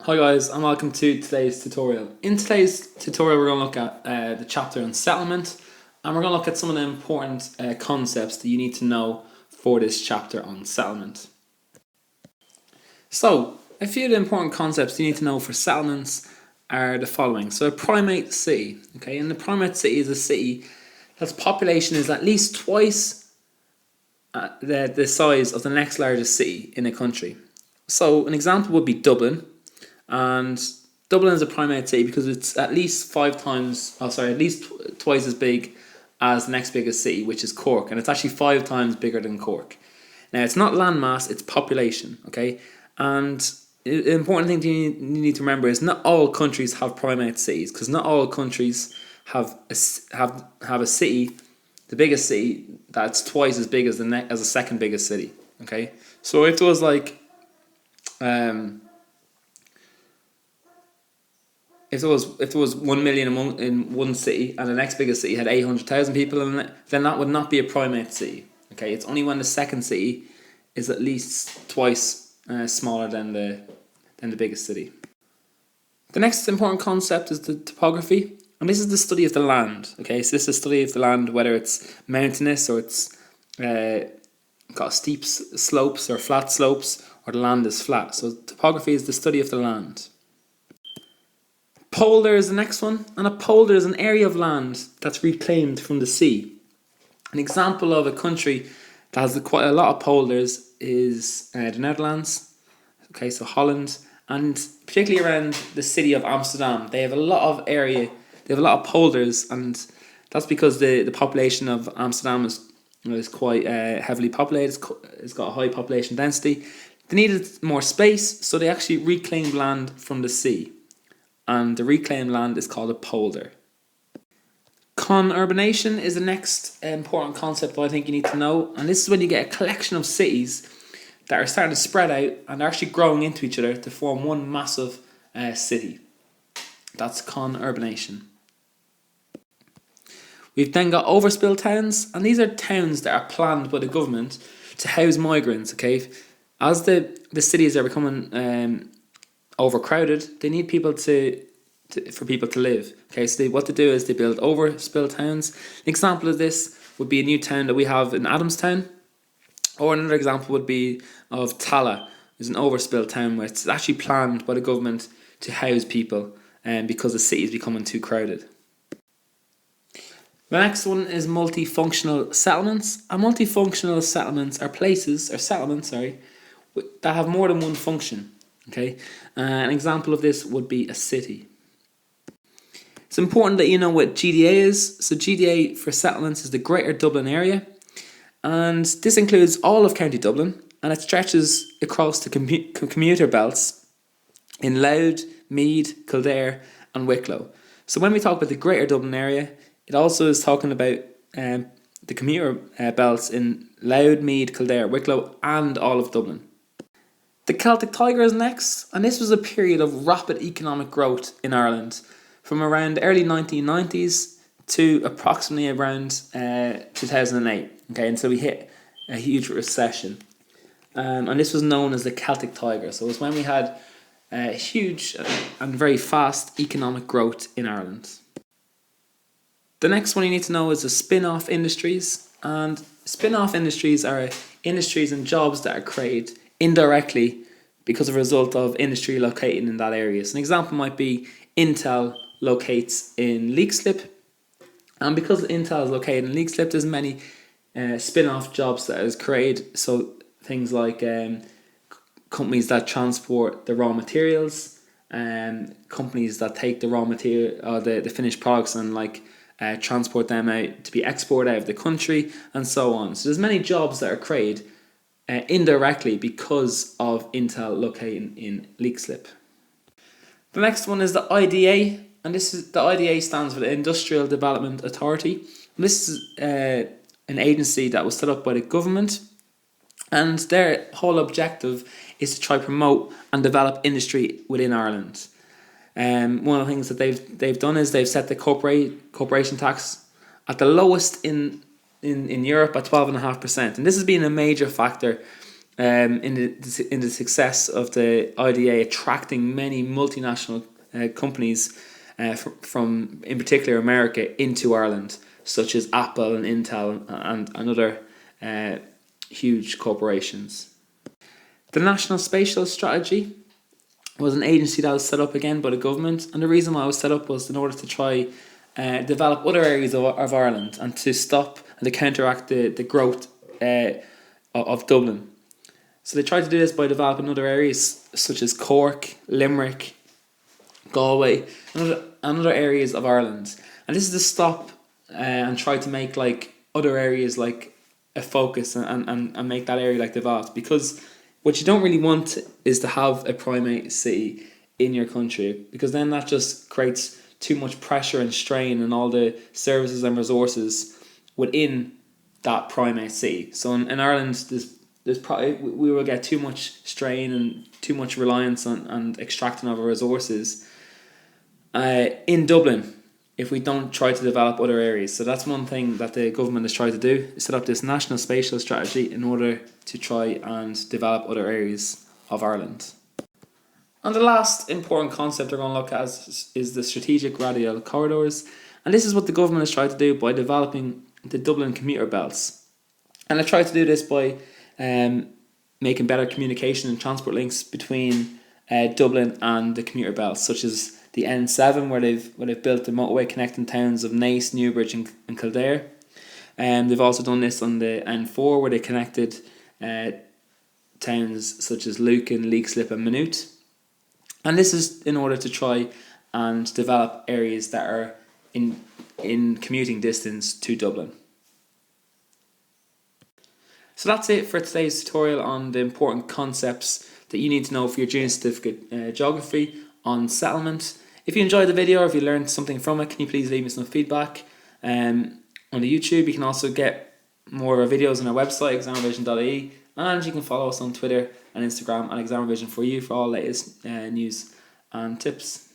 Hi guys, and welcome to today's tutorial. In today's tutorial we're going to look at the chapter on settlement, and we're going to look at some of the important concepts that you need to know for this chapter on settlement. So, a few of the important concepts you need to know for settlements are the following. So a primate city, okay, and the primate city is a city that's population is at least twice the size of the next largest city in a country. So an example would be Dublin. And Dublin is a primate city because it's at least twice as big as the next biggest city, which is Cork, and it's actually 5 times bigger than Cork. Now, it's not landmass; it's population. Okay, and the important thing you need to remember is not all countries have primate cities, because not all countries have a city, the biggest city that's twice as big as the second biggest city. Okay, so if there was if there was 1 million in one city and the next biggest city had 800,000 people in it, then that would not be a primate city. Okay, it's only when the second city is at least twice smaller than the biggest city. The next important concept is the topography, and this is the study of the land. Okay, so this is the study of the land, whether it's mountainous or it's got steep slopes or flat slopes, or the land is flat. So topography is the study of the land. Polder is the next one, and a polder is an area of land that's reclaimed from the sea. An example of a country that has quite a lot of polders is the Netherlands, okay, so Holland, and particularly around the city of Amsterdam. They have a lot of area, they have a lot of polders, and that's because the population of Amsterdam is quite heavily populated. It's got a high population density. They needed more space, so they actually reclaimed land from the sea. And the reclaimed land is called a polder. Conurbanation is the next important concept that I think you need to know, and this is when you get a collection of cities that are starting to spread out and are actually growing into each other to form one massive city. That's conurbanation. We've then got overspill towns, and these are towns that are planned by the government to house migrants. Okay, as the cities are becoming overcrowded, they need people for people to live. Okay, so what they do is they build overspill towns. An example of this would be a new town that we have in Adamstown, or another example would be of Tala. It's an overspill town where it's actually planned by the government to house people, because the city is becoming too crowded. The next one is multifunctional settlements. And multifunctional settlements are settlements that have more than one function. Okay, an example of this would be a city. It's important that you know what GDA is. So GDA for settlements is the Greater Dublin Area, and this includes all of County Dublin, and it stretches across the commuter belts in Louth, Meath, Kildare and Wicklow. So when we talk about the Greater Dublin Area, it also is talking about the commuter belts in Louth, Meath, Kildare, Wicklow and all of Dublin. The Celtic Tiger is next, and this was a period of rapid economic growth in Ireland from around the early 1990s to approximately around 2008, okay, until we hit a huge recession. And this was known as the Celtic Tiger. So it was when we had huge and very fast economic growth in Ireland. The next one you need to know is the spin-off industries, and spin-off industries are industries and jobs that are created indirectly because of a result of industry locating in that area. So an example might be Intel locates in Leixlip, and because Intel is located in Leixlip, there's many spin-off jobs that is created. So things like companies that transport the raw materials, companies that take the raw material or the finished products and transport them out to be exported out of the country, and so on. So there's many jobs that are created indirectly because of Intel locating in Leixlip. The next one is the IDA, and the IDA stands for the Industrial Development Authority. And this is an agency that was set up by the government, and their whole objective is to try promote and develop industry within Ireland. One of the things that they've done is they've set the corporation tax at the lowest in Europe at 12.5%, and this has been a major factor in the success of the IDA attracting many multinational companies from in particular America into Ireland, such as Apple and Intel and other huge corporations. The National Spatial Strategy was an agency that was set up again by the government, and the reason why it was set up was in order to try develop other areas of Ireland and to stop and to counteract the growth of Dublin. So they tried to do this by developing other areas such as Cork, Limerick, Galway, and other areas of Ireland. And this is to stop and try to make like other areas like a focus and make that area like developed. Because what you don't really want is to have a primate city in your country, because then that just creates too much pressure and strain on all the services and resources within that primate city. So in Ireland, we will get too much strain and too much reliance on extracting of our resources in Dublin if we don't try to develop other areas. So that's one thing that the government has tried to do, is set up this national spatial strategy in order to try and develop other areas of Ireland. And the last important concept we're going to look at is the strategic radial corridors. And this is what the government has tried to do by developing the Dublin commuter belts. And they tried to do this by making better communication and transport links between Dublin and the commuter belts, such as the N7, where they've built the motorway connecting towns of Naas, Newbridge and Kildare. They've also done this on the N4, where they connected towns such as Lucan, Leixlip and Maynooth. And this is in order to try and develop areas that are in commuting distance to Dublin. So that's it for today's tutorial on the important concepts that you need to know for your junior certificate geography on settlement. If you enjoyed the video or if you learned something from it, can you please leave me some feedback on the YouTube. You can also get more of our videos on our website, examrevision.ie, and you can follow us on Twitter and Instagram at examrevision for all latest news and tips.